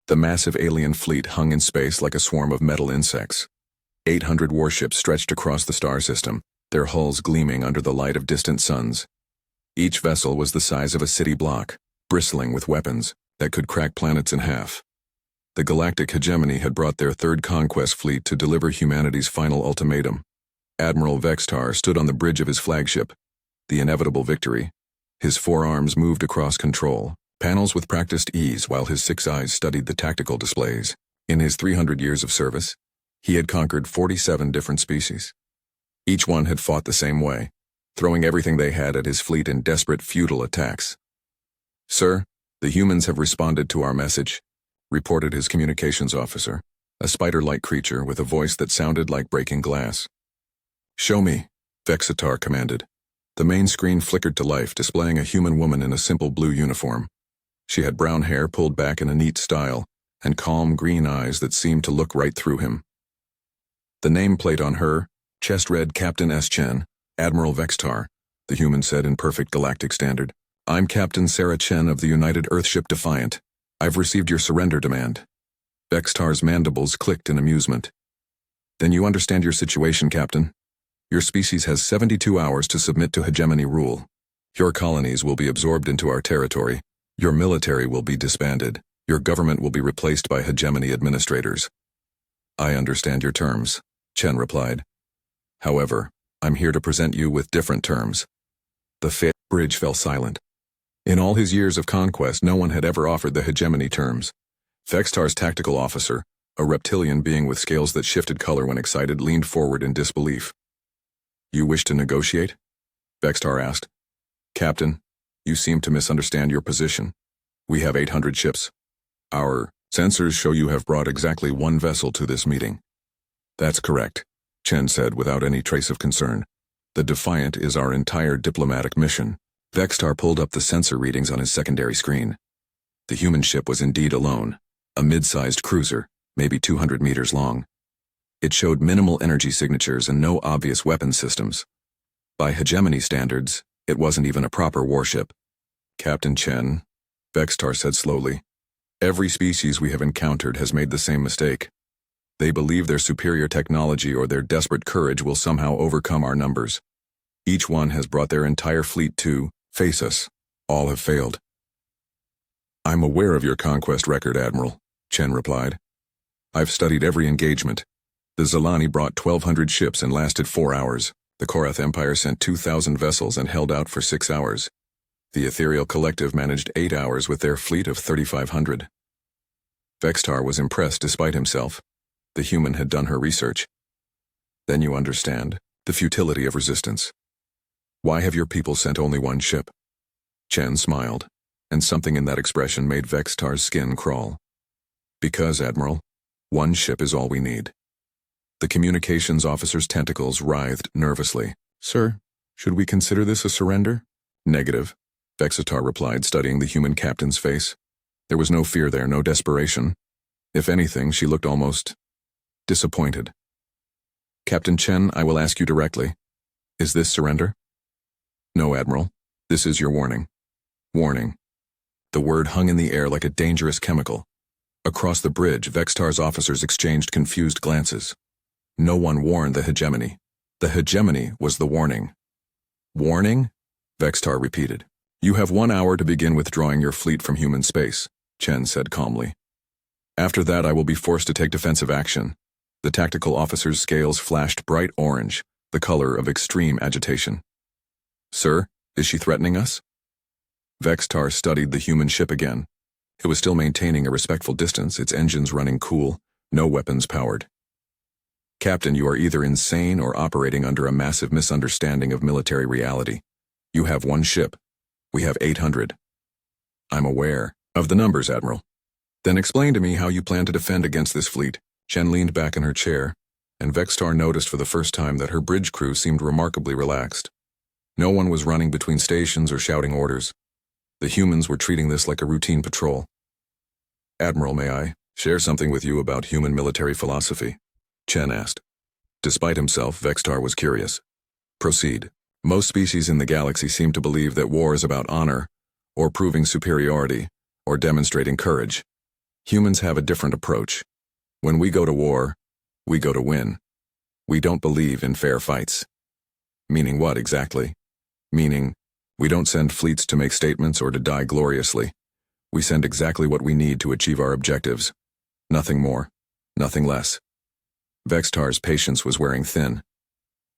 The massive alien fleet hung in space like a swarm of metal insects. 800 warships stretched across the star system, their hulls gleaming under the light of distant suns. Each vessel was the size of a city block, bristling with weapons that could crack planets in half. The Galactic Hegemony had brought their third conquest fleet to deliver humanity's final ultimatum. Admiral Vextar stood on the bridge of his flagship, the inevitable victory. His forearms moved across control panels with practiced ease while his 6 eyes studied the tactical displays. In his 300 years of service, he had conquered 47 different species. Each one had fought the same way, throwing everything they had at his fleet in desperate, futile attacks. "Sir, the humans have responded to our message," reported his communications officer, a spider-like creature with a voice that sounded like breaking glass. "Show me," Vexitar commanded. The main screen flickered to life, displaying a human woman in a simple blue uniform. She had brown hair pulled back in a neat style, and calm green eyes that seemed to look right through him. The nameplate on her chest read Captain S. Chen, Admiral Vextar, the human said in perfect galactic standard. "I'm Captain Sarah Chen of the United Earthship Defiant. I've received your surrender demand." Vextar's mandibles clicked in amusement. "Then you understand your situation, Captain. Your species has 72 hours to submit to hegemony rule. Your colonies will be absorbed into our territory. Your military will be disbanded. Your government will be replaced by hegemony administrators." "I understand your terms," Chen replied. "However, I'm here to present you with different terms." The bridge fell silent. In all his years of conquest, no one had ever offered the hegemony terms. Vextar's tactical officer, a reptilian being with scales that shifted color when excited, leaned forward in disbelief. "You wish to negotiate?" Vextar asked. "Captain, you seem to misunderstand your position. We have 800 ships. Our sensors show you have brought exactly 1 vessel to this meeting." "That's correct," Chen said without any trace of concern. "The Defiant is our entire diplomatic mission." Vextar pulled up the sensor readings on his secondary screen. The human ship was indeed alone, a mid-sized cruiser, maybe 200 meters long. It showed minimal energy signatures and no obvious weapon systems. By hegemony standards, it wasn't even a proper warship. "Captain Chen," Vextar said slowly, "every species we have encountered has made the same mistake. They believe their superior technology or their desperate courage will somehow overcome our numbers. Each one has brought their entire fleet to face us. All have failed." "I'm aware of your conquest record, Admiral," Chen replied. "I've studied every engagement. The Zalani brought 1,200 ships and lasted 4 hours. The Korath Empire sent 2,000 vessels and held out for 6 hours. The Ethereal Collective managed 8 hours with their fleet of 3,500. Vextar was impressed despite himself. The human had done her research. "Then you understand the futility of resistance. Why have your people sent only 1 ship?" Chen smiled, and something in that expression made Vextar's skin crawl. "Because, Admiral, 1 ship is all we need." The communications officer's tentacles writhed nervously. "Sir, should we consider this a surrender?" "Negative," Vexitar replied, studying the human captain's face. There was no fear there, no desperation. If anything, she looked almost disappointed. "Captain Chen, I will ask you directly. Is this surrender?" "No, Admiral. This is your warning." Warning. The word hung in the air like a dangerous chemical. Across the bridge, Vextar's officers exchanged confused glances. No one warned the hegemony. The hegemony was the warning. "Warning?" Vextar repeated. "You have 1 hour to begin withdrawing your fleet from human space," Chen said calmly. "After that, I will be forced to take defensive action." The tactical officer's scales flashed bright orange, the color of extreme agitation. "Sir, is she threatening us?" Vextar studied the human ship again. It was still maintaining a respectful distance, its engines running cool, no weapons powered. "Captain, you are either insane or operating under a massive misunderstanding of military reality. You have 1 ship. We have 800. "I'm aware of the numbers, Admiral." "Then explain to me how you plan to defend against this fleet." Chen leaned back in her chair, and Vextar noticed for the first time that her bridge crew seemed remarkably relaxed. No one was running between stations or shouting orders. The humans were treating this like a routine patrol. "Admiral, may I share something with you about human military philosophy?" Chen asked. Despite himself, Vextar was curious. "Proceed." Most species in the galaxy seem to believe that war is about honor, or proving superiority, or demonstrating courage. Humans have a different approach. When we go to war, we go to win. We don't believe in fair fights. Meaning what exactly? Meaning, we don't send fleets to make statements or to die gloriously. We send exactly what we need to achieve our objectives. Nothing more, nothing less. Vextar's patience was wearing thin.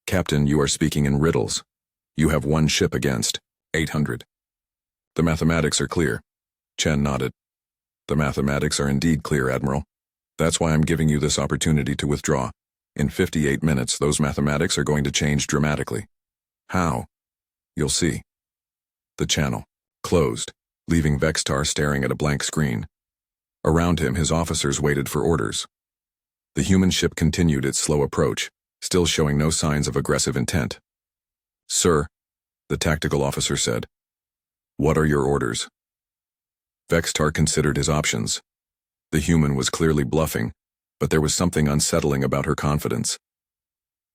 Captain, you are speaking in riddles. You have one ship against 800. The mathematics are clear. Chen nodded. The mathematics are indeed clear, Admiral. That's why I'm giving you this opportunity to withdraw. In 58 minutes, those mathematics are going to change dramatically. How? You'll see. The channel closed, leaving Vextar staring at a blank screen. Around him, his officers waited for orders. The human ship continued its slow approach, still showing no signs of aggressive intent. Sir, the tactical officer said. What are your orders? Vextar considered his options. The human was clearly bluffing, but there was something unsettling about her confidence.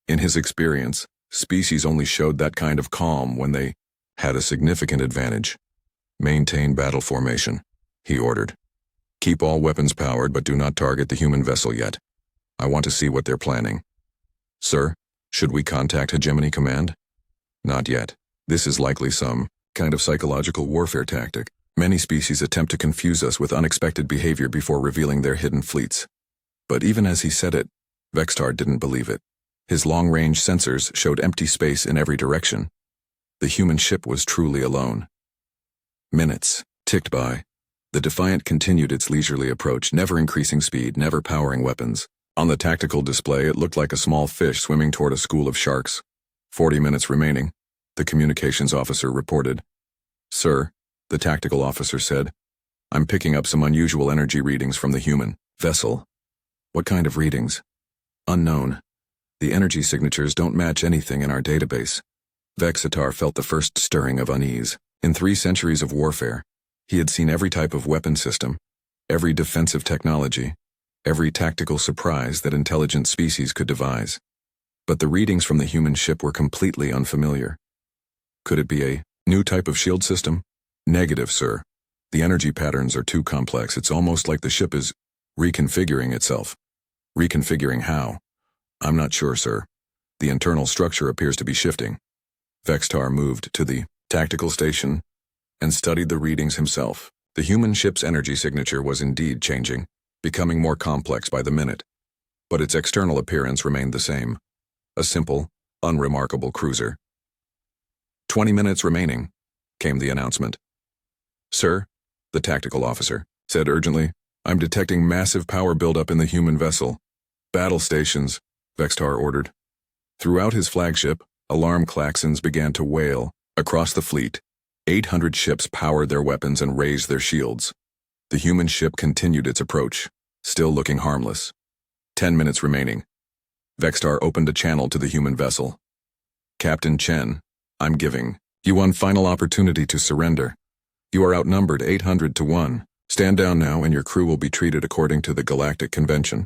In his experience, species only showed that kind of calm when they had a significant advantage. Maintain battle formation, he ordered. Keep all weapons powered, but do not target the human vessel yet. I want to see what they're planning. Sir, should we contact Hegemony Command? Not yet. This is likely some kind of psychological warfare tactic. Many species attempt to confuse us with unexpected behavior before revealing their hidden fleets. But even as he said it, Vextar didn't believe it. His long-range sensors showed empty space in every direction. The human ship was truly alone. Minutes ticked by. The Defiant continued its leisurely approach, never increasing speed, never powering weapons. On the tactical display, it looked like a small fish swimming toward a school of sharks. 40 minutes remaining, the communications officer reported. Sir, the tactical officer said, I'm picking up some unusual energy readings from the human vessel. What kind of readings? Unknown. The energy signatures don't match anything in our database. Vexatar felt the first stirring of unease. In 3 centuries of warfare, he had seen every type of weapon system, every defensive technology, every tactical surprise that intelligent species could devise. But the readings from the human ship were completely unfamiliar. Could it be a new type of shield system? Negative, sir. The energy patterns are too complex. It's almost like the ship is reconfiguring itself. Reconfiguring how? I'm not sure, sir. The internal structure appears to be shifting. Vextar moved to the tactical station and studied the readings himself. The human ship's energy signature was indeed changing, becoming more complex by the minute. But its external appearance remained the same. A simple, unremarkable cruiser. 20 minutes remaining, came the announcement. Sir, the tactical officer said urgently, I'm detecting massive power buildup in the human vessel. Battle stations, Vextar ordered. Throughout his flagship, alarm klaxons began to wail. Across the fleet, 800 ships powered their weapons and raised their shields. The human ship continued its approach, still looking harmless. 10 minutes remaining. Vextar opened a channel to the human vessel. Captain Chen, I'm giving you one final opportunity to surrender. You are outnumbered 800 to 1. Stand down now and your crew will be treated according to the Galactic Convention.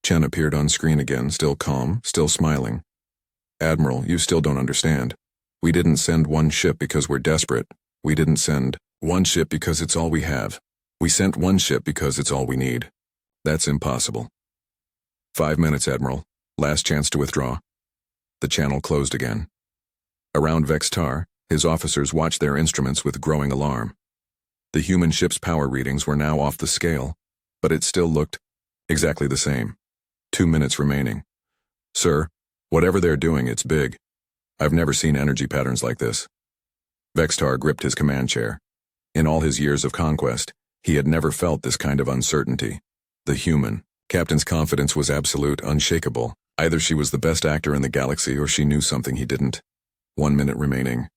Chen appeared on screen again, still calm, still smiling. Admiral, you still don't understand. We didn't send one ship because we're desperate. We didn't send one ship because it's all we have. We sent one ship because it's all we need. That's impossible. 5 minutes, Admiral. Last chance to withdraw. The channel closed again. Around Vextar, his officers watched their instruments with growing alarm. The human ship's power readings were now off the scale, but it still looked exactly the same. 2 minutes remaining. Sir, whatever they're doing, it's big. I've never seen energy patterns like this. Vextar gripped his command chair. In all his years of conquest, he had never felt this kind of uncertainty. The human captain's confidence was absolute, unshakable. Either she was the best actor in the galaxy or she knew something he didn't. 1 minute remaining.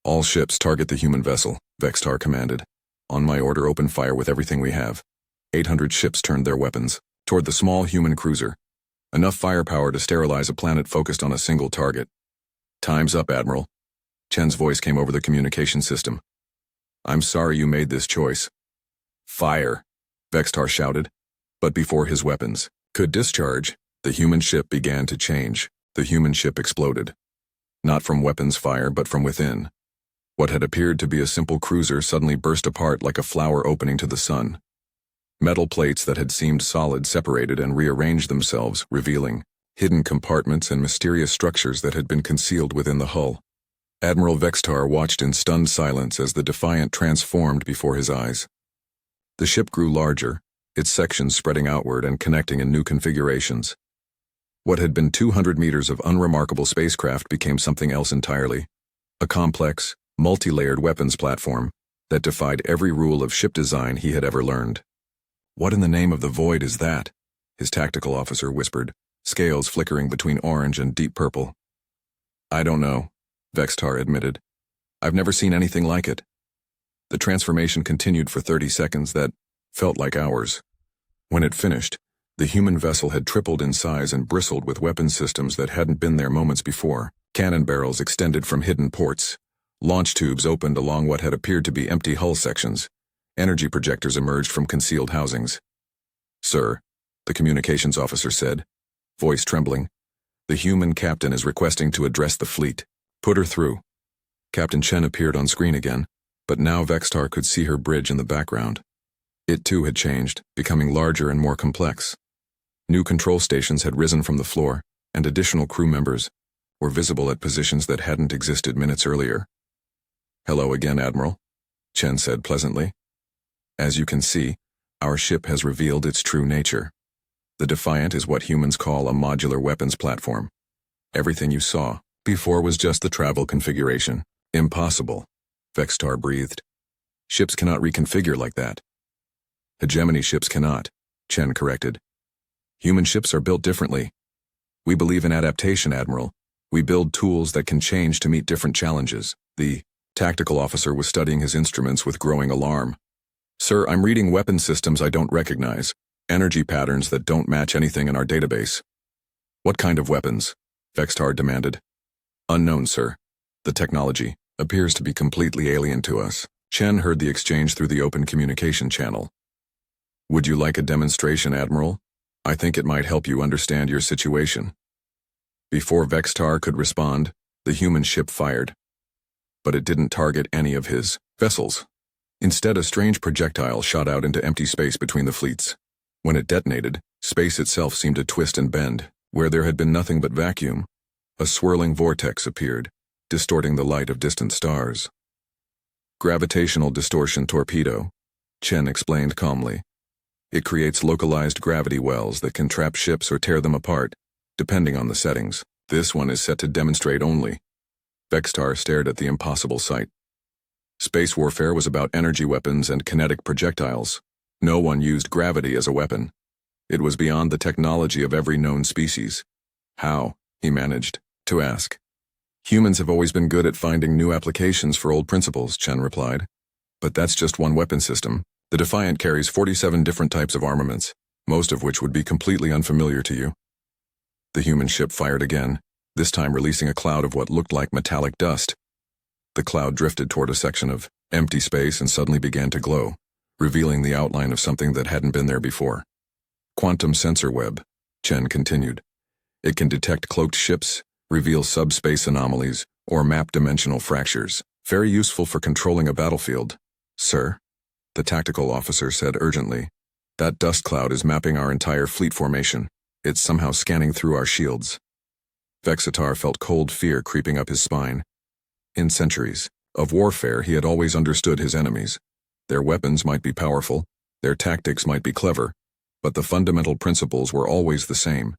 All ships target the human vessel, Vextar commanded. On my order, open fire with everything we have. 800 ships turned their weapons toward the small human cruiser. Enough firepower to sterilize a planet focused on a single target. Time's up, Admiral. Chen's voice came over the communication system. I'm sorry you made this choice. Fire, Vextar shouted. But before his weapons could discharge, the human ship began to change. The human ship exploded. Not from weapons fire, but from within. What had appeared to be a simple cruiser suddenly burst apart like a flower opening to the sun. Metal plates that had seemed solid separated and rearranged themselves, revealing hidden compartments and mysterious structures that had been concealed within the hull. Admiral Vextar watched in stunned silence as the Defiant transformed before his eyes. The ship grew larger, its sections spreading outward and connecting in new configurations. What had been 200 meters of unremarkable spacecraft became something else entirely. A complex, multi-layered weapons platform that defied every rule of ship design he had ever learned. "What in the name of the void is that?" his tactical officer whispered, scales flickering between orange and deep purple. "I don't know," Vextar admitted. "I've never seen anything like it." The transformation continued for 30 seconds that felt like hours. When it finished, the human vessel had tripled in size and bristled with weapon systems that hadn't been there moments before. Cannon barrels extended from hidden ports. Launch tubes opened along what had appeared to be empty hull sections. Energy projectors emerged from concealed housings. "Sir," the communications officer said, voice trembling, "the human captain is requesting to address the fleet. Put her through." Captain Chen appeared on screen again, but now Vextar could see her bridge in the background. It too had changed, becoming larger and more complex. New control stations had risen from the floor, and additional crew members were visible at positions that hadn't existed minutes earlier. "Hello again, Admiral," Chen said pleasantly. "As you can see, our ship has revealed its true nature. The Defiant is what humans call a modular weapons platform. Everything you saw before was just the travel configuration." "Impossible," Vextar breathed. "Ships cannot reconfigure like that." "Hegemony ships cannot," Chen corrected. "Human ships are built differently. We believe in adaptation, Admiral. We build tools that can change to meet different challenges." The tactical officer was studying his instruments with growing alarm. "Sir, I'm reading weapon systems I don't recognize, energy patterns that don't match anything in our database." "What kind of weapons?" Vextar demanded. "Unknown, sir. The technology appears to be completely alien to us." Chen heard the exchange through the open communication channel. "Would you like a demonstration, Admiral? I think it might help you understand your situation." Before Vextar could respond, the human ship fired. But it didn't target any of his vessels. Instead, a strange projectile shot out into empty space between the fleets. When it detonated, space itself seemed to twist and bend. Where there had been nothing but vacuum, a swirling vortex appeared, distorting the light of distant stars. "Gravitational distortion torpedo," Chen explained calmly. "It creates localized gravity wells that can trap ships or tear them apart, depending on the settings. This one is set to demonstrate only." Vextar stared at the impossible sight. Space warfare was about energy weapons and kinetic projectiles. No one used gravity as a weapon. It was beyond the technology of every known species. "How?" he managed to ask. "Humans have always been good at finding new applications for old principles," Chen replied. "But that's just one weapon system. The Defiant carries 47 different types of armaments, most of which would be completely unfamiliar to you." The human ship fired again, this time releasing a cloud of what looked like metallic dust. The cloud drifted toward a section of empty space and suddenly began to glow, revealing the outline of something that hadn't been there before. "Quantum sensor web," Chen continued. "It can detect cloaked ships, reveal subspace anomalies, or map dimensional fractures. Very useful for controlling a battlefield." "Sir," the tactical officer said urgently, "that dust cloud is mapping our entire fleet formation. It's somehow scanning through our shields." Vextar felt cold fear creeping up his spine. In centuries of warfare, he had always understood his enemies. Their weapons might be powerful, their tactics might be clever, but the fundamental principles were always the same.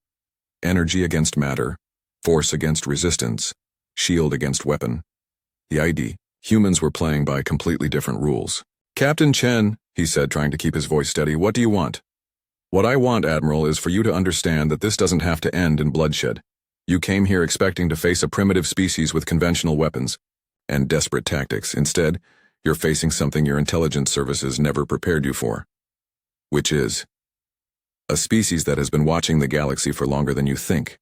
Energy against matter, force against resistance, shield against weapon. The ID, humans were playing by completely different rules. "Captain Chen," he said, trying to keep his voice steady, "what do you want?" "What I want, Admiral, is for you to understand that this doesn't have to end in bloodshed. You came here expecting to face a primitive species with conventional weapons and desperate tactics. Instead, you're facing something your intelligence services never prepared you for. Which is a species that has been watching the galaxy for longer than you think.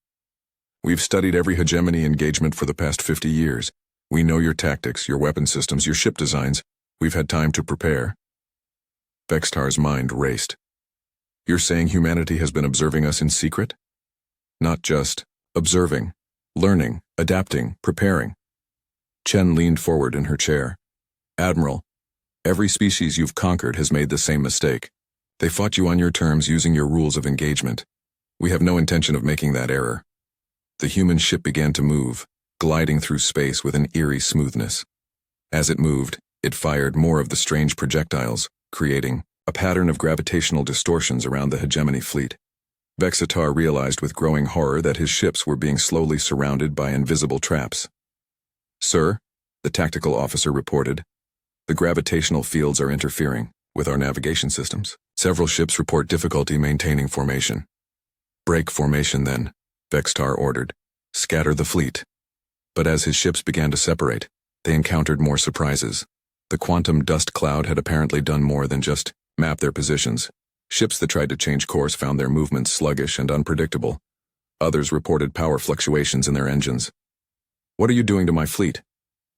We've studied every hegemony engagement for the past 50 years. We know your tactics, your weapon systems, your ship designs. We've had time to prepare." Vextar's mind raced. "You're saying humanity has been observing us in secret?" "Not just observing, learning, adapting, preparing." Chen leaned forward in her chair. "Admiral, every species you've conquered has made the same mistake. They fought you on your terms using your rules of engagement. We have no intention of making that error. The human ship began to move, gliding through space with an eerie smoothness. As it moved, it fired more of the strange projectiles, creating a pattern of gravitational distortions around the hegemony fleet. Vexitar realized with growing horror that his ships were being slowly surrounded by invisible traps. "Sir," the tactical officer reported, "the gravitational fields are interfering with our navigation systems. Several ships report difficulty maintaining formation." "Break formation then," Vexitar ordered. "Scatter the fleet." But as his ships began to separate, they encountered more surprises. The quantum dust cloud had apparently done more than just map their positions. Ships that tried to change course found their movements sluggish and unpredictable. Others reported power fluctuations in their engines. "What are you doing to my fleet?"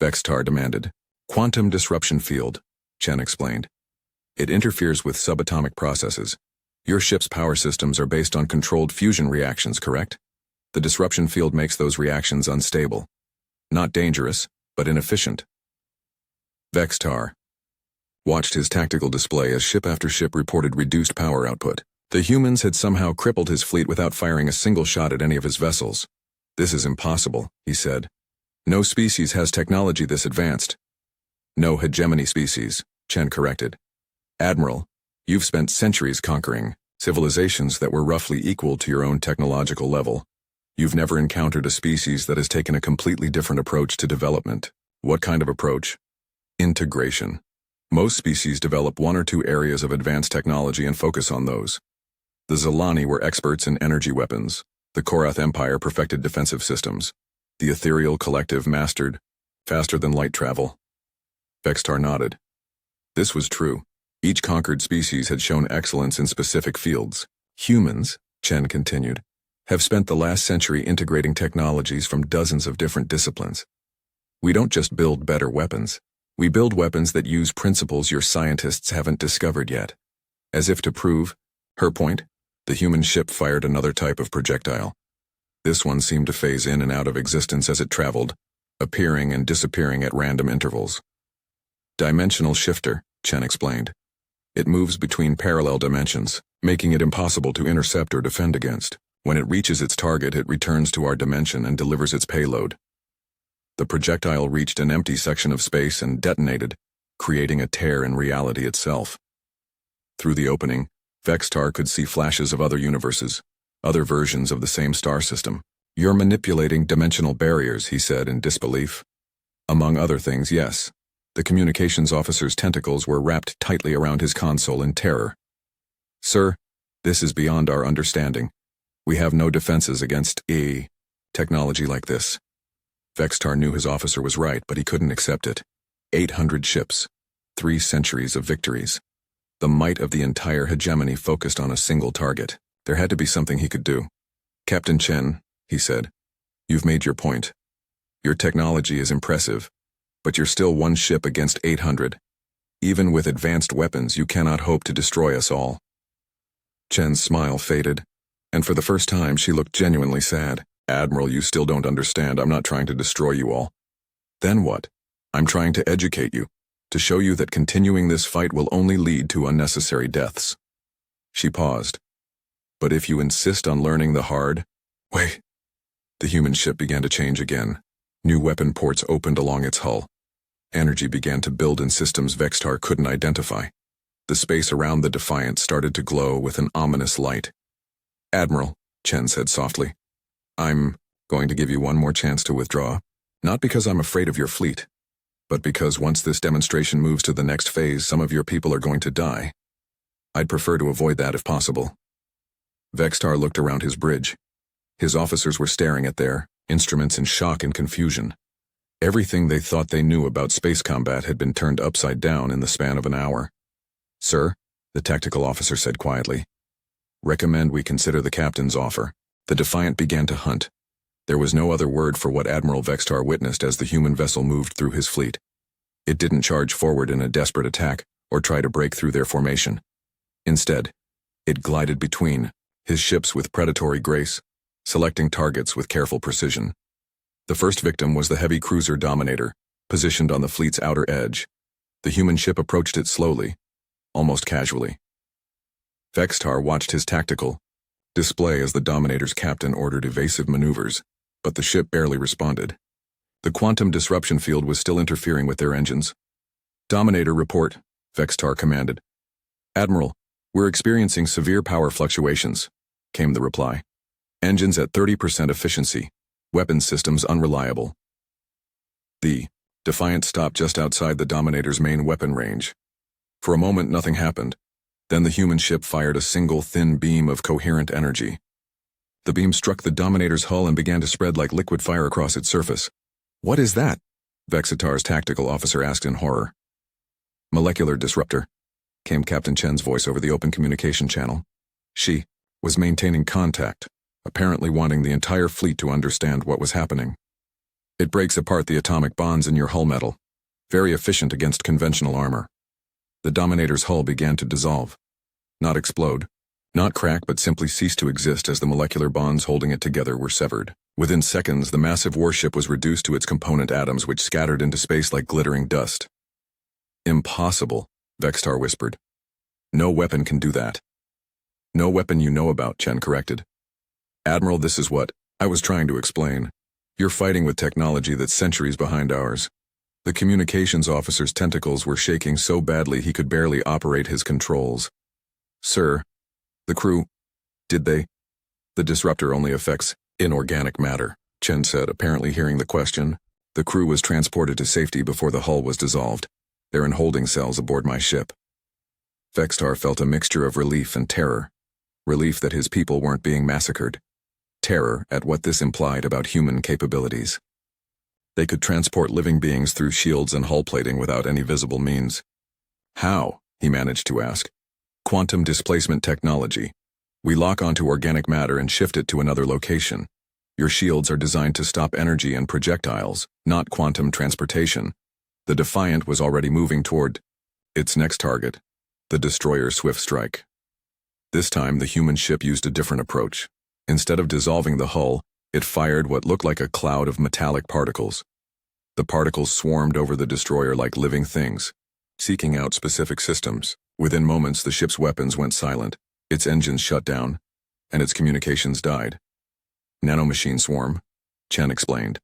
Vexitar demanded. "Quantum disruption field," Chen explained. "It interferes with subatomic processes. Your ship's power systems are based on controlled fusion reactions, correct? The disruption field makes those reactions unstable. Not dangerous, but inefficient." Vexitar watched his tactical display as ship after ship reported reduced power output. The humans had somehow crippled his fleet without firing a single shot at any of his vessels. "This is impossible," he said. "No species has technology this advanced." "No hegemony species," Chen corrected. "Admiral, you've spent centuries conquering civilizations that were roughly equal to your own technological level. You've never encountered a species that has taken a completely different approach to development." "What kind of approach?" "Integration. Most species develop one or two areas of advanced technology and focus on those. The Zilani were experts in energy weapons. The Korath Empire perfected defensive systems. The Ethereal Collective mastered faster-than-light travel." Vexitar nodded. This was true. Each conquered species had shown excellence in specific fields. "Humans," Chen continued, "have spent the last century integrating technologies from dozens of different disciplines. We don't just build better weapons. We build weapons that use principles your scientists haven't discovered yet." As if to prove her point, the human ship fired another type of projectile. This one seemed to phase in and out of existence as it traveled, appearing and disappearing at random intervals. "Dimensional shifter," Chen explained. "It moves between parallel dimensions, making it impossible to intercept or defend against. When it reaches its target, it returns to our dimension and delivers its payload." The projectile reached an empty section of space and detonated, creating a tear in reality itself. Through the opening, Vexitar could see flashes of other universes, other versions of the same star system. "You're manipulating dimensional barriers," he said in disbelief. "Among other things, yes." The communications officer's tentacles were wrapped tightly around his console in terror. "Sir, this is beyond our understanding. We have no defenses against technology like this." Vexitar knew his officer was right, but he couldn't accept it. 800 ships, 3 centuries of victories. The might of the entire hegemony focused on a single target. There had to be something he could do. "Captain Chen," he said, "you've made your point. Your technology is impressive, but you're still one ship against 800. Even with advanced weapons, you cannot hope to destroy us all." Chen's smile faded, and for the first time she looked genuinely sad. "Admiral, you still don't understand. I'm not trying to destroy you all." "Then what?" "I'm trying to educate you, to show you that continuing this fight will only lead to unnecessary deaths." She paused. "But if you insist on learning the hard—" "Wait." The human ship began to change again. New weapon ports opened along its hull. Energy began to build in systems Vexitar couldn't identify. The space around the Defiant started to glow with an ominous light. "Admiral," Chen said softly, "I'm going to give you one more chance to withdraw, not because I'm afraid of your fleet, but because once this demonstration moves to the next phase, some of your people are going to die. I'd prefer to avoid that if possible." Vexitar looked around his bridge. His officers were staring at their instruments in shock and confusion. Everything they thought they knew about space combat had been turned upside down in the span of an hour. "Sir," the tactical officer said quietly, "recommend we consider the captain's offer." The Defiant began to hunt. There was no other word for what Admiral Vexitar witnessed as the human vessel moved through his fleet. It didn't charge forward in a desperate attack or try to break through their formation. Instead, it glided between his ships with predatory grace, selecting targets with careful precision. The first victim was the heavy cruiser Dominator, positioned on the fleet's outer edge. The human ship approached it slowly, almost casually. Vextar watched his tactical display as the Dominator's captain ordered evasive maneuvers, but the ship barely responded. The quantum disruption field was still interfering with their engines. Dominator, report, Vextar commanded. Admiral, we're experiencing severe power fluctuations, came the reply. Engines at 30% efficiency. Weapons systems unreliable. The Defiant stopped just outside the Dominator's main weapon range. For a moment, nothing happened. Then the human ship fired a single thin beam of coherent energy. The beam struck the Dominator's hull and began to spread like liquid fire across its surface. What is that? Vexitar's tactical officer asked in horror. Molecular disruptor, came Captain Chen's voice over the open communication channel. She was maintaining contact, apparently wanting the entire fleet to understand what was happening. It breaks apart the atomic bonds in your hull metal. Very efficient against conventional armor. The Dominator's hull began to dissolve. Not explode. Not crack, but simply cease to exist as the molecular bonds holding it together were severed. Within seconds, the massive warship was reduced to its component atoms, which scattered into space like glittering dust. Impossible, Vextar whispered. No weapon can do that. No weapon you know about, Chen corrected. Admiral, this is what I was trying to explain. You're fighting with technology that's centuries behind ours. The communications officer's tentacles were shaking so badly he could barely operate his controls. Sir, the crew, did they? The disruptor only affects inorganic matter, Chen said, apparently hearing the question. The crew was transported to safety before the hull was dissolved. They're in holding cells aboard my ship. Vextar felt a mixture of relief and terror. Relief that his people weren't being massacred. Terror at what this implied about human capabilities. They could transport living beings through shields and hull plating without any visible means. How? He managed to ask. Quantum displacement technology. We lock onto organic matter and shift it to another location. Your shields are designed to stop energy and projectiles, not quantum transportation. The Defiant was already moving toward its next target, the destroyer Swift Strike. This time, the human ship used a different approach. Instead of dissolving the hull, it fired what looked like a cloud of metallic particles. The particles swarmed over the destroyer like living things, seeking out specific systems. Within moments, the ship's weapons went silent, its engines shut down, and its communications died. Nanomachine swarm, Chen explained.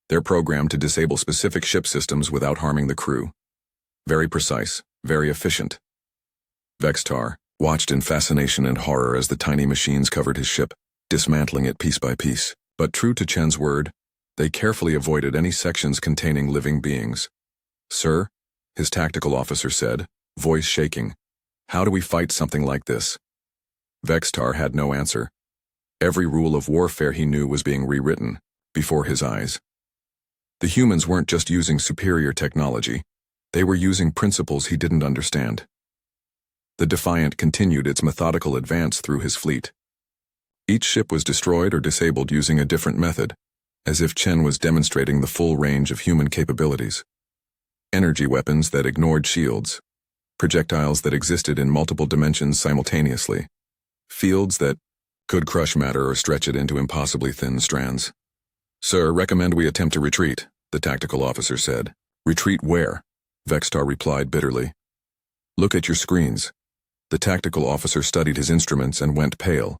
They're programmed to disable specific ship systems without harming the crew. Very precise, very efficient. Vextar watched in fascination and horror as the tiny machines covered his ship, dismantling it piece by piece. But true to Chen's word, they carefully avoided any sections containing living beings. Sir, his tactical officer said, voice shaking. How do we fight something like this? Vextar had no answer. Every rule of warfare he knew was being rewritten before his eyes. The humans weren't just using superior technology. They were using principles he didn't understand. The Defiant continued its methodical advance through his fleet. Each ship was destroyed or disabled using a different method, as if Chen was demonstrating the full range of human capabilities. Energy weapons that ignored shields, projectiles that existed in multiple dimensions simultaneously, fields that could crush matter or stretch it into impossibly thin strands. Sir, recommend we attempt to retreat, the tactical officer said. Retreat where? Vextar replied bitterly. Look at your screens. The tactical officer studied his instruments and went pale.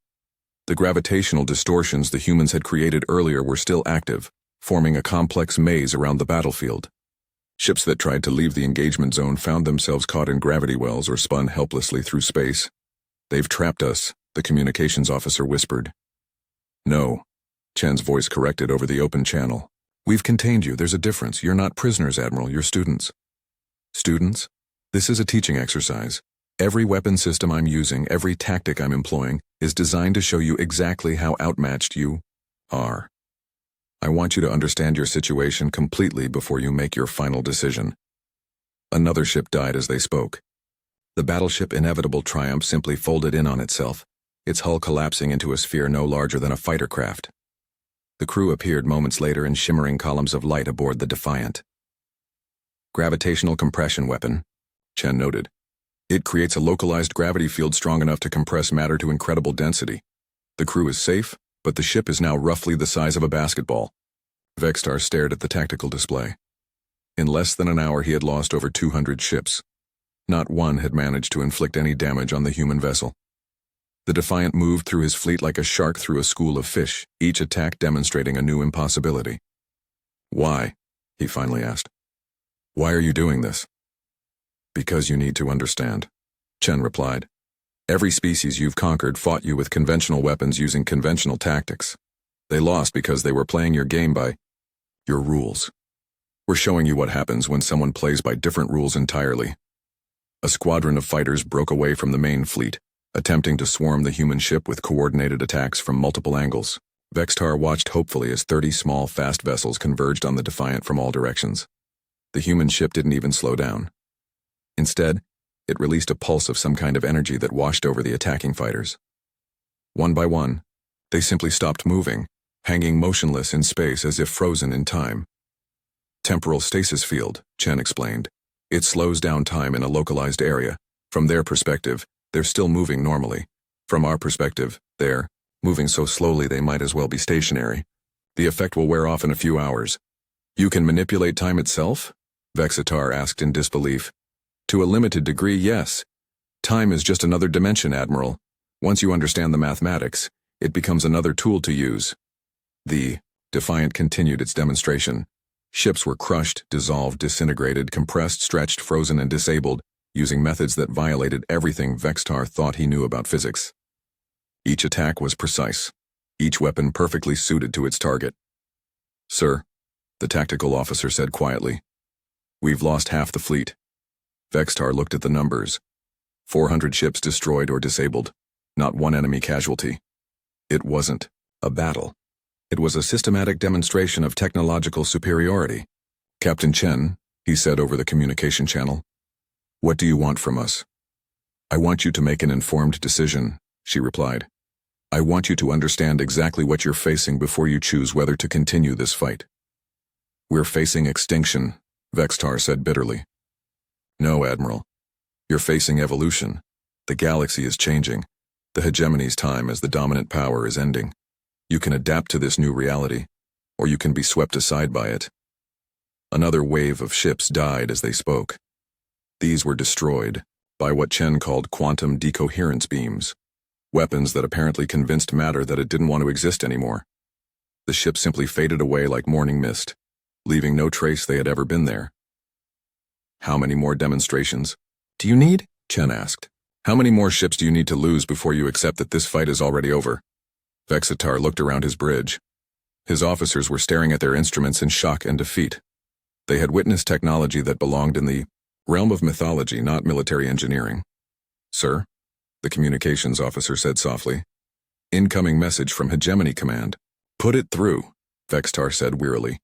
The gravitational distortions the humans had created earlier were still active, forming a complex maze around the battlefield. Ships that tried to leave the engagement zone found themselves caught in gravity wells or spun helplessly through space. They've trapped us, the communications officer whispered. No, Chen's voice corrected over the open channel. We've contained you, there's a difference. You're not prisoners, Admiral, you're students. Students? This is a teaching exercise. Every weapon system I'm using, every tactic I'm employing, is designed to show you exactly how outmatched you are. I want you to understand your situation completely before you make your final decision. Another ship died as they spoke. The battleship Inevitable Triumph simply folded in on itself, its hull collapsing into a sphere no larger than a fighter craft. The crew appeared moments later in shimmering columns of light aboard the Defiant. Gravitational compression weapon, Chen noted. It creates a localized gravity field strong enough to compress matter to incredible density. The crew is safe, but the ship is now roughly the size of a basketball. Vextar stared at the tactical display. In less than an hour he had lost over 200 ships. Not one had managed to inflict any damage on the human vessel. The Defiant moved through his fleet like a shark through a school of fish, each attack demonstrating a new impossibility. "Why?" he finally asked. "Why are you doing this?" "Because you need to understand," Chen replied. "Every species you've conquered fought you with conventional weapons using conventional tactics. They lost because they were playing your game by your rules. We're showing you what happens when someone plays by different rules entirely." A squadron of fighters broke away from the main fleet, attempting to swarm the human ship with coordinated attacks from multiple angles. Vextar watched hopefully as 30 small, fast vessels converged on the Defiant from all directions. The human ship didn't even slow down. Instead, it released a pulse of some kind of energy that washed over the attacking fighters. One by one, they simply stopped moving, hanging motionless in space as if frozen in time. "Temporal stasis field," Chen explained. "It slows down time in a localized area. From their perspective, they're still moving normally. From our perspective, they're moving so slowly they might as well be stationary. The effect will wear off in a few hours." "You can manipulate time itself?" Vexitar asked in disbelief. "To a limited degree, yes. Time is just another dimension, Admiral. Once you understand the mathematics, it becomes another tool to use." The Defiant continued its demonstration. Ships were crushed, dissolved, disintegrated, compressed, stretched, frozen, and disabled, using methods that violated everything Vextar thought he knew about physics. Each attack was precise, each weapon perfectly suited to its target. "Sir," the tactical officer said quietly, "we've lost half the fleet." Vextar looked at the numbers. 400 ships destroyed or disabled, not one enemy casualty. It wasn't a battle. It was a systematic demonstration of technological superiority. "Captain Chen," he said over the communication channel, "what do you want from us?" "I want you to make an informed decision," she replied. "I want you to understand exactly what you're facing before you choose whether to continue this fight." "We're facing extinction," Vextar said bitterly. "No, Admiral. You're facing evolution. The galaxy is changing. The hegemony's time as the dominant power is ending. You can adapt to this new reality, or you can be swept aside by it." Another wave of ships died as they spoke. These were destroyed by what Chen called quantum decoherence beams, weapons that apparently convinced matter that it didn't want to exist anymore. The ship simply faded away like morning mist, leaving no trace they had ever been there. "How many more demonstrations do you need?" Chen asked. "How many more ships do you need to lose before you accept that this fight is already over?" Vexitar looked around his bridge. His officers were staring at their instruments in shock and defeat. They had witnessed technology that belonged in the realm of mythology, not military engineering. "Sir," the communications officer said softly. "Incoming message from Hegemony Command." "Put it through," Vextar said wearily.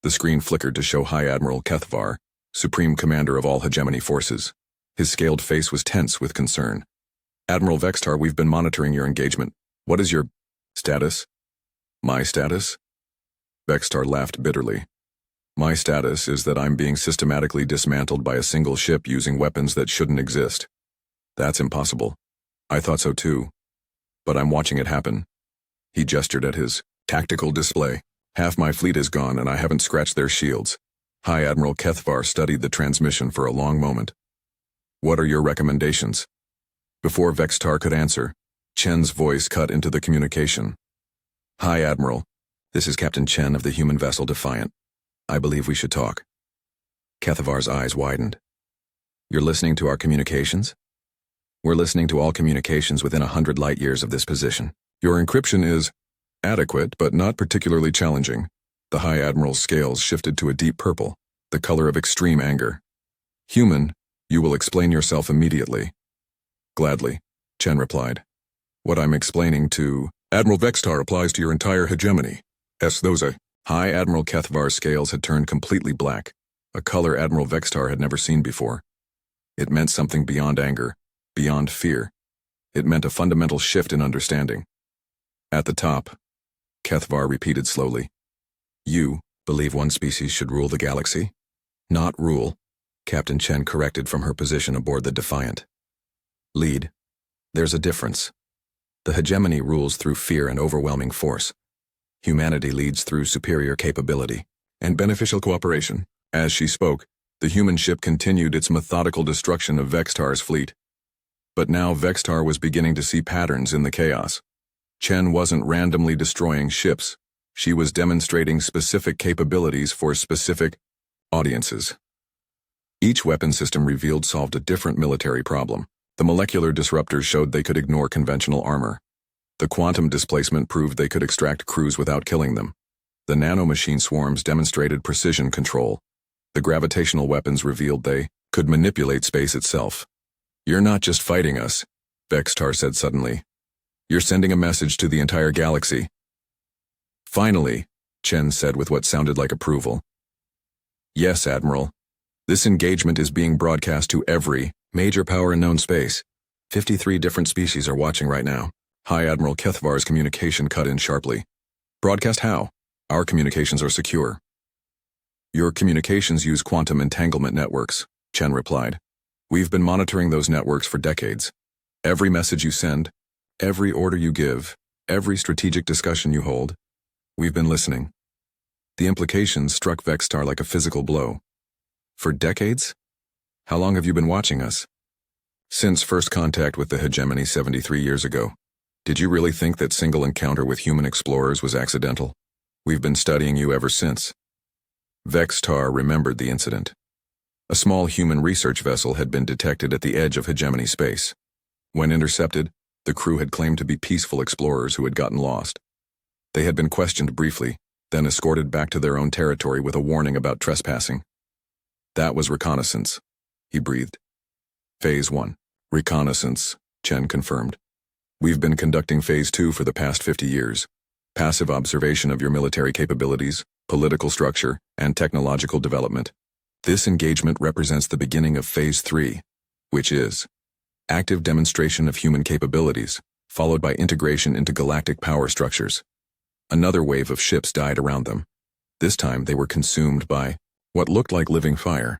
The screen flickered to show High Admiral Kethvar, Supreme Commander of all Hegemony forces. His scaled face was tense with concern. "Admiral Vextar, we've been monitoring your engagement. What is your status?" "My status?" Vextar laughed bitterly. "My status is that I'm being systematically dismantled by a single ship using weapons that shouldn't exist. That's impossible. I thought so too. But I'm watching it happen." He gestured at his tactical display. "Half my fleet is gone and I haven't scratched their shields." High Admiral Kethvar studied the transmission for a long moment. "What are your recommendations?" Before Vextar could answer, Chen's voice cut into the communication. "High Admiral, this is Captain Chen of the human vessel Defiant. I believe we should talk." Kethavar's eyes widened. "You're listening to our communications?" "We're listening to all communications within 100 light years of this position. Your encryption is adequate, but not particularly challenging." The High Admiral's scales shifted to a deep purple, the color of extreme anger. "Human, you will explain yourself immediately." "Gladly," Chen replied. "What I'm explaining to Admiral Vextar applies to your entire hegemony. Those High Admiral Kethvar's scales had turned completely black, a color Admiral Vextar had never seen before. It meant something beyond anger, beyond fear. It meant a fundamental shift in understanding. "At the top," Kethvar repeated slowly. "You believe one species should rule the galaxy?" "Not rule," Captain Chen corrected from her position aboard the Defiant. "Lead. There's a difference. The hegemony rules through fear and overwhelming force. Humanity leads through superior capability and beneficial cooperation." As she spoke, the human ship continued its methodical destruction of Vextar's fleet. But now Vextar was beginning to see patterns in the chaos. Chen wasn't randomly destroying ships. She was demonstrating specific capabilities for specific audiences. Each weapon system revealed solved a different military problem. The molecular disruptors showed they could ignore conventional armor. The quantum displacement proved they could extract crews without killing them. The nanomachine swarms demonstrated precision control. The gravitational weapons revealed they could manipulate space itself. "You're not just fighting us," Vextar said suddenly. "You're sending a message to the entire galaxy." "Finally," Chen said with what sounded like approval. "Yes, Admiral. This engagement is being broadcast to every major power in known space. 53 different species are watching right now." High Admiral Kethvar's communication cut in sharply. "Broadcast how? Our communications are secure." "Your communications use quantum entanglement networks," Chen replied. "We've been monitoring those networks for decades. Every message you send, every order you give, every strategic discussion you hold, we've been listening." The implications struck Vextar like a physical blow. "For decades? How long have you been watching us?" "Since first contact with the hegemony 73 years ago. Did you really think that single encounter with human explorers was accidental? We've been studying you ever since." Vextar remembered the incident. A small human research vessel had been detected at the edge of hegemony space. When intercepted, the crew had claimed to be peaceful explorers who had gotten lost. They had been questioned briefly, then escorted back to their own territory with a warning about trespassing. "That was reconnaissance," he breathed. "Phase 1. Reconnaissance," Chen confirmed. "We've been conducting Phase 2 for the past 50 years. Passive observation of your military capabilities, political structure, and technological development. This engagement represents the beginning of Phase 3, which is active demonstration of human capabilities, followed by integration into galactic power structures." Another wave of ships died around them. This time they were consumed by what looked like living fire,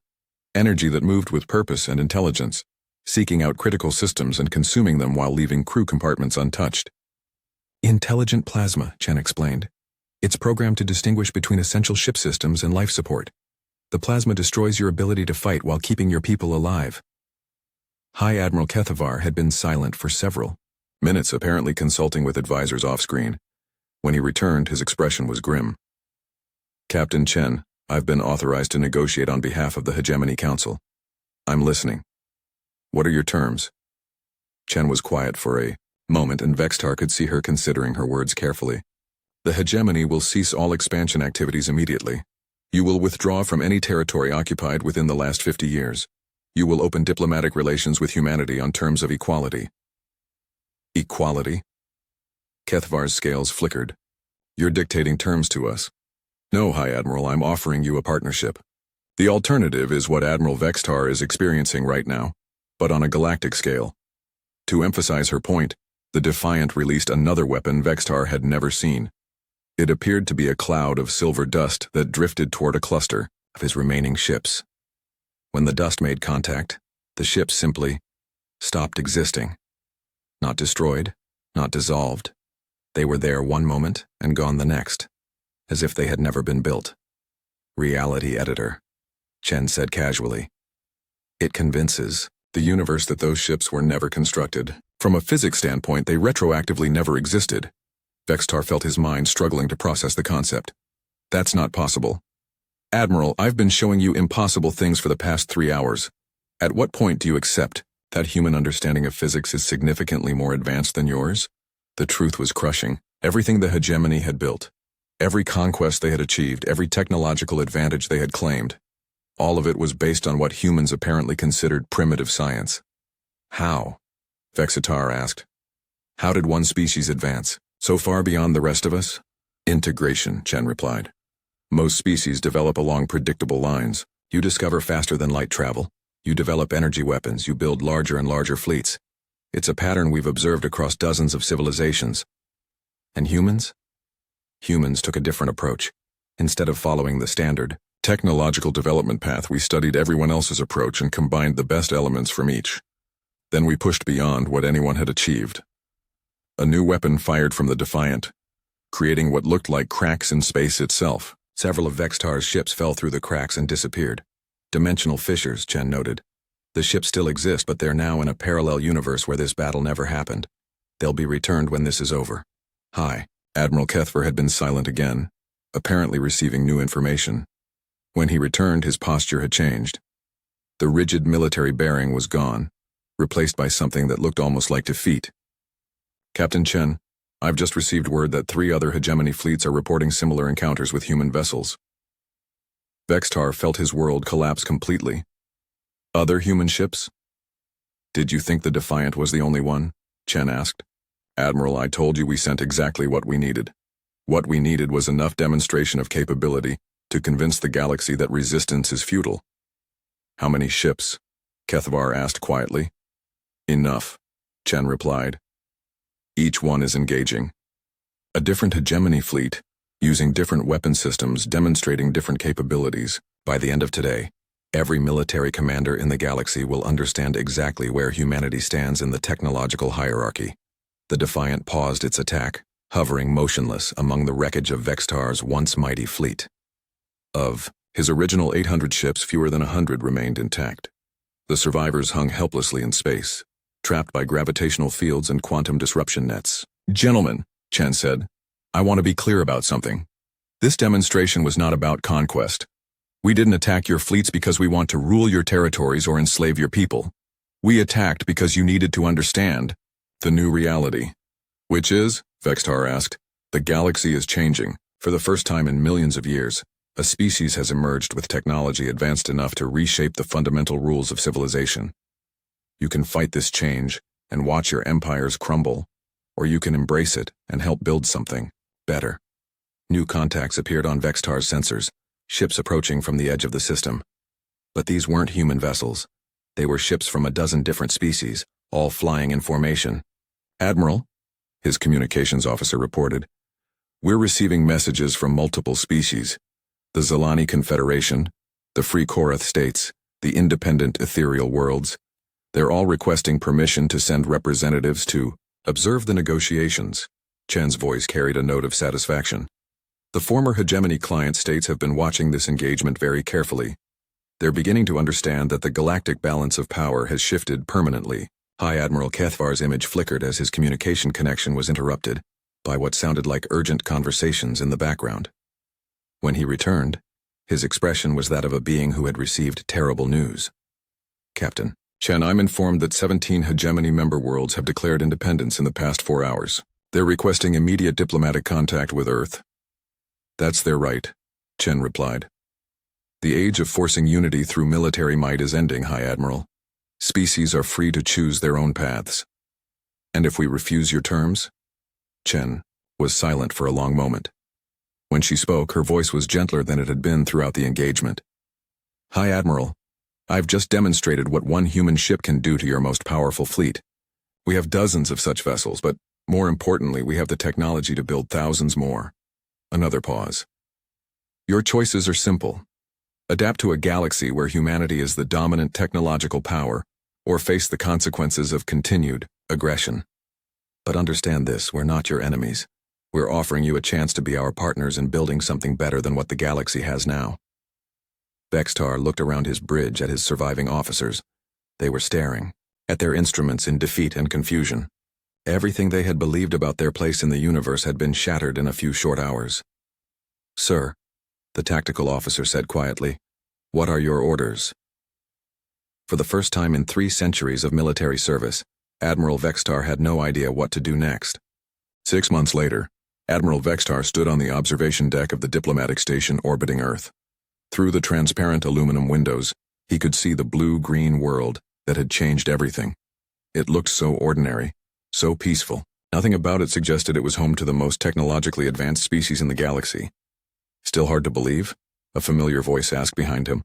energy that moved with purpose and intelligence, seeking out critical systems and consuming them while leaving crew compartments untouched. "Intelligent plasma," Chen explained. "It's programmed to distinguish between essential ship systems and life support. The plasma destroys your ability to fight while keeping your people alive." High Admiral Kethvar had been silent for several minutes, apparently consulting with advisors off-screen. When he returned, his expression was grim. "Captain Chen, I've been authorized to negotiate on behalf of the Hegemony Council. I'm listening. What are your terms?" Chen was quiet for a moment, and Vextar could see her considering her words carefully. "The Hegemony will cease all expansion activities immediately. You will withdraw from any territory occupied within the last 50 years. You will open diplomatic relations with humanity on terms of equality." "Equality?" Kethvar's scales flickered. "You're dictating terms to us." "No, High Admiral, I'm offering you a partnership. The alternative is what Admiral Vextar is experiencing right now, but on a galactic scale." To emphasize her point, the Defiant released another weapon Vextar had never seen. It appeared to be a cloud of silver dust that drifted toward a cluster of his remaining ships. When the dust made contact, the ships simply stopped existing. Not destroyed, not dissolved. They were there one moment and gone the next, as if they had never been built. "Reality editor," Chen said casually. "It convinces the universe that those ships were never constructed. From a physics standpoint, they retroactively never existed." Vextar felt his mind struggling to process the concept. "That's not possible." "Admiral, I've been showing you impossible things for the past 3 hours. At what point do you accept that human understanding of physics is significantly more advanced than yours?" The truth was crushing. Everything the Hegemony had built, every conquest they had achieved, every technological advantage they had claimed, all of it was based on what humans apparently considered primitive science. "How?" Vextar asked. "How did one species advance so far beyond the rest of us?" "Integration," Chen replied. "Most species develop along predictable lines. You discover faster than light travel. You develop energy weapons. You build larger and larger fleets. It's a pattern we've observed across dozens of civilizations." "And humans?" "Humans took a different approach. Instead of following the standard technological development path, we studied everyone else's approach and combined the best elements from each. Then we pushed beyond what anyone had achieved. A new weapon fired from the Defiant, creating what looked like cracks in space itself. Several of Vextar's ships fell through the cracks and disappeared. Dimensional fissures, Chen noted. The ships still exist, but they're now in a parallel universe where this battle never happened. They'll be returned when this is over. Hi. Admiral Kethver had been silent again, apparently receiving new information. When he returned, his posture had changed. The rigid military bearing was gone, replaced by something that looked almost like defeat. Captain Chen, I've just received word that 3 other hegemony fleets are reporting similar encounters with human vessels. Vextar felt his world collapse completely. Other human ships? Did you think the Defiant was the only one? Chen asked. Admiral, I told you we sent exactly what we needed. What we needed was enough demonstration of capability to convince the galaxy that resistance is futile. How many ships? Kethvar asked quietly. Enough, Chen replied. Each one is engaging. A different hegemony fleet, using different weapon systems, demonstrating different capabilities. By the end of today, every military commander in the galaxy will understand exactly where humanity stands in the technological hierarchy. The Defiant paused its attack, hovering motionless among the wreckage of Vextar's once mighty fleet. Of his original 800 ships, fewer than 100 remained intact. The survivors hung helplessly in space, trapped by gravitational fields and quantum disruption nets. Gentlemen, Chen said, I want to be clear about something. This demonstration was not about conquest. We didn't attack your fleets because we want to rule your territories or enslave your people. We attacked because you needed to understand the new reality. Which is, Vextar asked, the galaxy is changing. For the first time in millions of years, a species has emerged with technology advanced enough to reshape the fundamental rules of civilization. You can fight this change and watch your empires crumble, or you can embrace it and help build something better. New contacts appeared on Vextar's sensors, ships approaching from the edge of the system. But these weren't human vessels. They were ships from a dozen different species, all flying in formation. Admiral, his communications officer reported, we're receiving messages from multiple species. The Zelani Confederation, the Free Korath States, the Independent Ethereal Worlds. They're all requesting permission to send representatives to observe the negotiations. Chen's voice carried a note of satisfaction. The former hegemony client states have been watching this engagement very carefully. They're beginning to understand that the galactic balance of power has shifted permanently. High Admiral Kethvar's image flickered as his communication connection was interrupted by what sounded like urgent conversations in the background. When he returned, his expression was that of a being who had received terrible news. Captain Chen, I'm informed that 17 hegemony member worlds have declared independence in the past 4 hours. They're requesting immediate diplomatic contact with Earth. That's their right, Chen replied. The age of forcing unity through military might is ending, High Admiral. Species are free to choose their own paths. And if we refuse your terms? Chen was silent for a long moment. When she spoke, her voice was gentler than it had been throughout the engagement. High Admiral, I've just demonstrated what one human ship can do to your most powerful fleet. We have dozens of such vessels, but more importantly, we have the technology to build thousands more. Another pause. Your choices are simple. Adapt to a galaxy where humanity is the dominant technological power, or face the consequences of continued aggression. But understand this, we're not your enemies. We're offering you a chance to be our partners in building something better than what the galaxy has now. Vextar looked around his bridge at his surviving officers. They were staring at their instruments in defeat and confusion. Everything they had believed about their place in the universe had been shattered in a few short hours. Sir, the tactical officer said quietly, what are your orders? For the first time in 3 centuries of military service, Admiral Vextar had no idea what to do next. 6 months later, Admiral Vextar stood on the observation deck of the diplomatic station orbiting Earth. Through the transparent aluminum windows, he could see the blue-green world that had changed everything. It looked so ordinary, so peaceful. Nothing about it suggested it was home to the most technologically advanced species in the galaxy. Still hard to believe? A familiar voice asked behind him.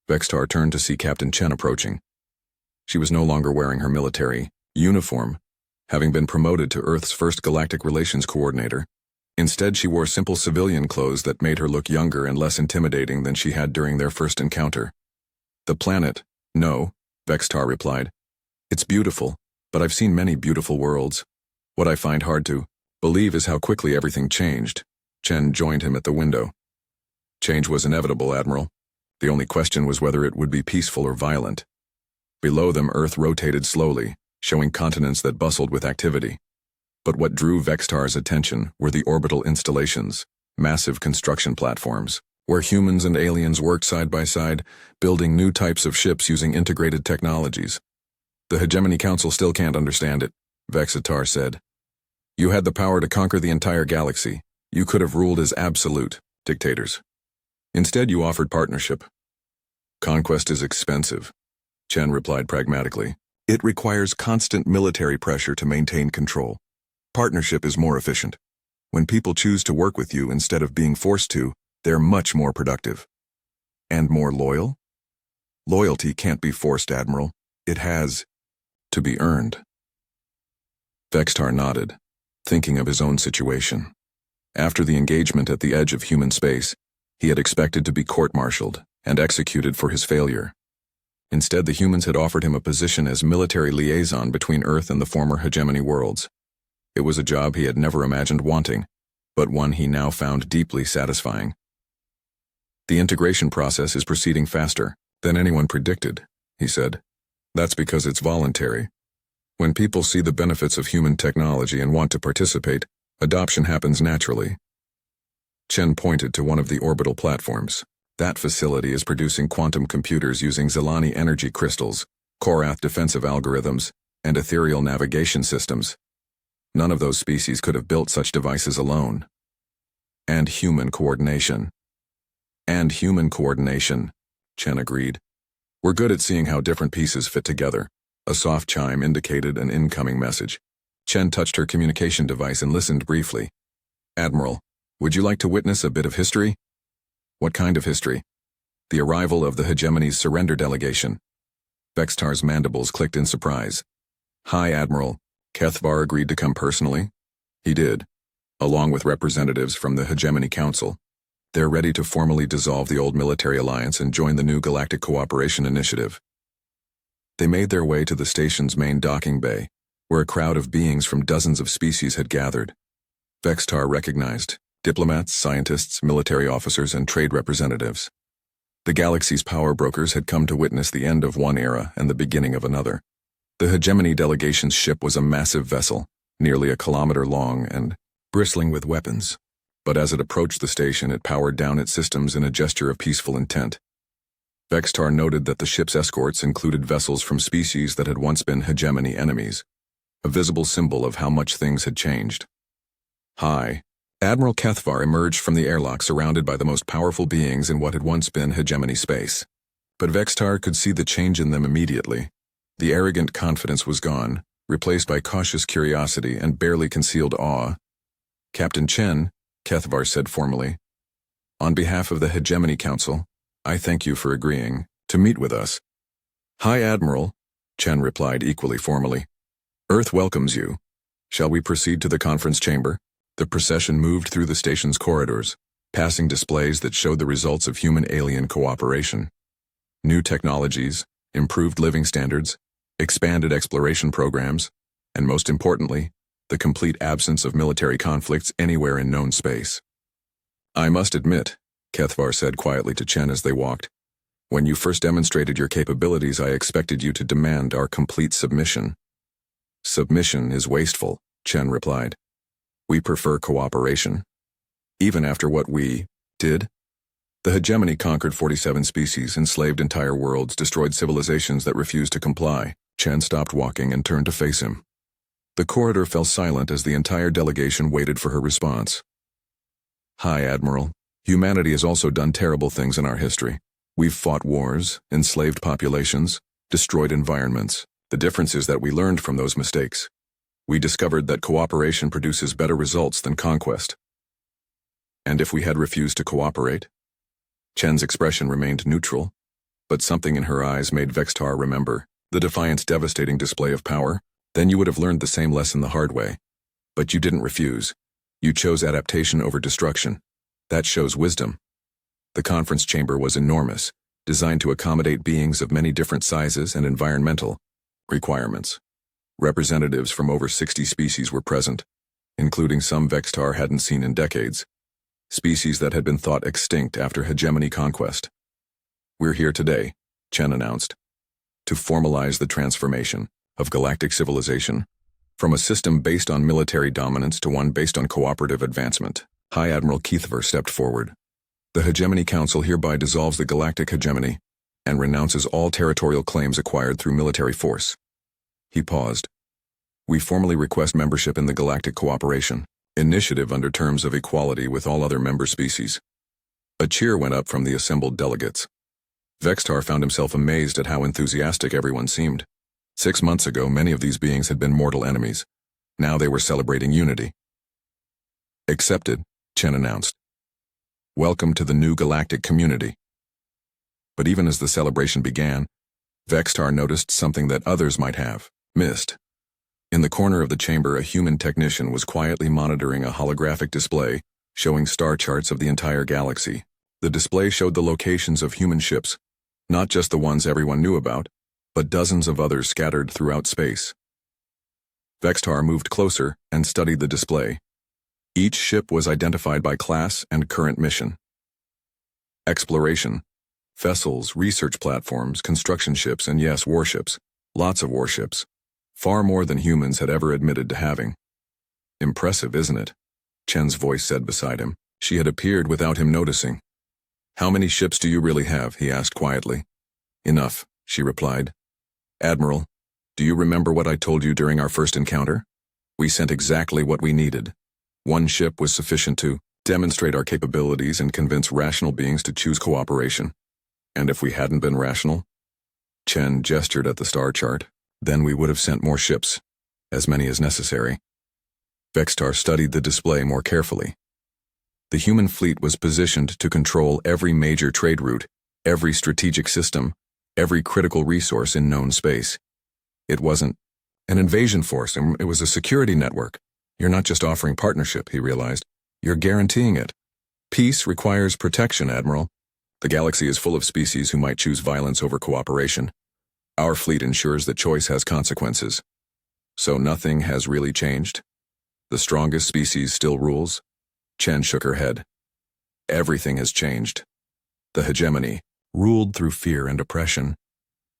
Vextar turned to see Captain Chen approaching. She was no longer wearing her military uniform, having been promoted to Earth's first galactic relations coordinator. Instead, she wore simple civilian clothes that made her look younger and less intimidating than she had during their first encounter. The planet? No, Vextar replied. It's beautiful, but I've seen many beautiful worlds. What I find hard to believe is how quickly everything changed. Chen joined him at the window. Change was inevitable, Admiral. The only question was whether it would be peaceful or violent. Below them, Earth rotated slowly, showing continents that bustled with activity. But what drew Vextar's attention were the orbital installations, massive construction platforms, where humans and aliens worked side by side, building new types of ships using integrated technologies. The Hegemony Council still can't understand it, Vexatar said. You had the power to conquer the entire galaxy. You could have ruled as absolute dictators. Instead, you offered partnership. Conquest is expensive, Chen replied pragmatically. It requires constant military pressure to maintain control. Partnership is more efficient. When people choose to work with you instead of being forced to, they're much more productive. And more loyal? Loyalty can't be forced, Admiral. It has to be earned. Vextar nodded, thinking of his own situation. After the engagement at the edge of human space, he had expected to be court-martialed and executed for his failure. Instead, the humans had offered him a position as military liaison between Earth and the former hegemony worlds. It was a job he had never imagined wanting, but one he now found deeply satisfying. The integration process is proceeding faster than anyone predicted, he said. That's because it's voluntary. When people see the benefits of human technology and want to participate, adoption happens naturally. Chen pointed to one of the orbital platforms. That facility is producing quantum computers using Zelani energy crystals, Korath defensive algorithms, and ethereal navigation systems. None of those species could have built such devices alone. And human coordination. And human coordination, Chen agreed. We're good at seeing how different pieces fit together. A soft chime indicated an incoming message. Chen touched her communication device and listened briefly. Admiral, would you like to witness a bit of history? What kind of history? The arrival of the Hegemony's surrender delegation. Vextar's mandibles clicked in surprise. Hi, Admiral. Kethvar agreed to come personally? He did, along with representatives from the Hegemony Council. They're ready to formally dissolve the old military alliance and join the new Galactic Cooperation Initiative. They made their way to the station's main docking bay, where a crowd of beings from dozens of species had gathered. Vextar recognized diplomats, scientists, military officers, and trade representatives. The galaxy's power brokers had come to witness the end of one era and the beginning of another. The Hegemony delegation's ship was a massive vessel, nearly a kilometer long and bristling with weapons. But as it approached the station, it powered down its systems in a gesture of peaceful intent. Vextar noted that the ship's escorts included vessels from species that had once been Hegemony enemies, a visible symbol of how much things had changed. Hi. Admiral Kethvar emerged from the airlock surrounded by the most powerful beings in what had once been Hegemony space. But Vextar could see the change in them immediately. The arrogant confidence was gone, replaced by cautious curiosity and barely concealed awe. Captain Chen, Kethvar said formally, on behalf of the Hegemony Council, I thank you for agreeing to meet with us. Hi, Admiral, Chen replied equally formally. Earth welcomes you. Shall we proceed to the conference chamber? The procession moved through the station's corridors, passing displays that showed the results of human-alien cooperation. New technologies, improved living standards, expanded exploration programs, and most importantly, the complete absence of military conflicts anywhere in known space. I must admit, Kethvar said quietly to Chen as they walked, when you first demonstrated your capabilities, I expected you to demand our complete submission. Submission is wasteful, Chen replied. We prefer cooperation. Even after what we did? The Hegemony conquered 47 species, enslaved entire worlds, destroyed civilizations that refused to comply. Chen stopped walking and turned to face him. The corridor fell silent as the entire delegation waited for her response. Hi, Admiral. Humanity has also done terrible things in our history. We've fought wars, enslaved populations, destroyed environments. The difference is that we learned from those mistakes. We discovered that cooperation produces better results than conquest. And if we had refused to cooperate? Chen's expression remained neutral, but something in her eyes made Vextar remember the Defiant's devastating display of power. Then you would have learned the same lesson the hard way. But you didn't refuse. You chose adaptation over destruction. That shows wisdom. The conference chamber was enormous, designed to accommodate beings of many different sizes and environmental requirements. Representatives from over 60 species were present, including some Vextar hadn't seen in decades, species that had been thought extinct after hegemony conquest. We're here today, Chen announced. to formalize the transformation of galactic civilization from a system based on military dominance to one based on cooperative advancement. High Admiral Keithver stepped forward. The Hegemony Council hereby dissolves the galactic hegemony and renounces all territorial claims acquired through military force. He paused. We formally request membership in the Galactic Cooperation Initiative under terms of equality with all other member species. A cheer went up from the assembled delegates. Vextar found himself amazed at how enthusiastic everyone seemed. 6 months ago, many of these beings had been mortal enemies. Now they were celebrating unity. Accepted, Chen announced. Welcome to the new galactic community. But even as the celebration began, Vextar noticed something that others might have missed. In the corner of the chamber, a human technician was quietly monitoring a holographic display showing star charts of the entire galaxy. The display showed the locations of human ships, not just the ones everyone knew about, but dozens of others scattered throughout space. Vextar moved closer and studied the display. Each ship was identified by class and current mission. Exploration, vessels, research platforms, construction ships, and yes, warships. Lots of warships. Far more than humans had ever admitted to having. Impressive, isn't it? Chen's voice said beside him. She had appeared without him noticing. How many ships do you really have? He asked quietly. Enough, she replied. Admiral, do you remember what I told you during our first encounter? We sent exactly what we needed. One ship was sufficient to demonstrate our capabilities and convince rational beings to choose cooperation. And if we hadn't been rational? Chen gestured at the star chart. Then we would have sent more ships, as many as necessary. Vextar studied the display more carefully. The human fleet was positioned to control every major trade route, every strategic system, every critical resource in known space. It wasn't an invasion force, it was a security network. You're not just offering partnership, he realized. You're guaranteeing it. Peace requires protection, Admiral. The galaxy is full of species who might choose violence over cooperation. Our fleet ensures that choice has consequences. So nothing has really changed? The strongest species still rules? Chen shook her head. Everything has changed. The hegemony, ruled through fear and oppression.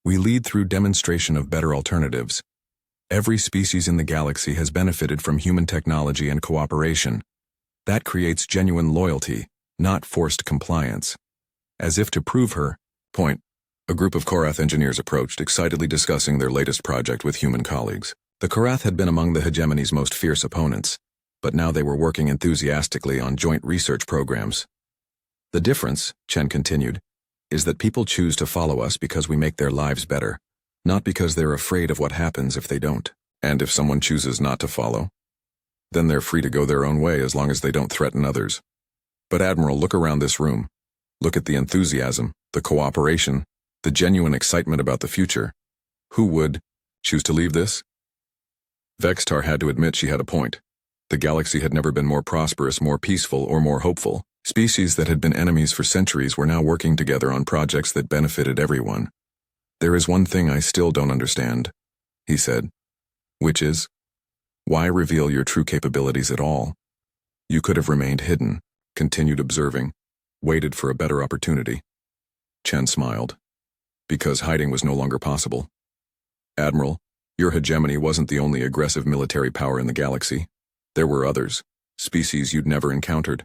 We lead through demonstration of better alternatives. Every species in the galaxy has benefited from human technology and cooperation. That creates genuine loyalty, not forced compliance. As if to prove her point, a group of Korath engineers approached, excitedly discussing their latest project with human colleagues. The Korath had been among the hegemony's most fierce opponents, but now they were working enthusiastically on joint research programs. The difference, Chen continued, is that people choose to follow us because we make their lives better, not because they're afraid of what happens if they don't. And if someone chooses not to follow, then they're free to go their own way as long as they don't threaten others. But Admiral, look around this room. Look at the enthusiasm, the cooperation, the genuine excitement about the future. Who would choose to leave this? Vextar had to admit she had a point. The galaxy had never been more prosperous, more peaceful, or more hopeful. Species that had been enemies for centuries were now working together on projects that benefited everyone. There is one thing I still don't understand, he said. Which is, why reveal your true capabilities at all? You could have remained hidden, continued observing, waited for a better opportunity. Chen smiled. Because hiding was no longer possible. Admiral, your hegemony wasn't the only aggressive military power in the galaxy. There were others, species you'd never encountered.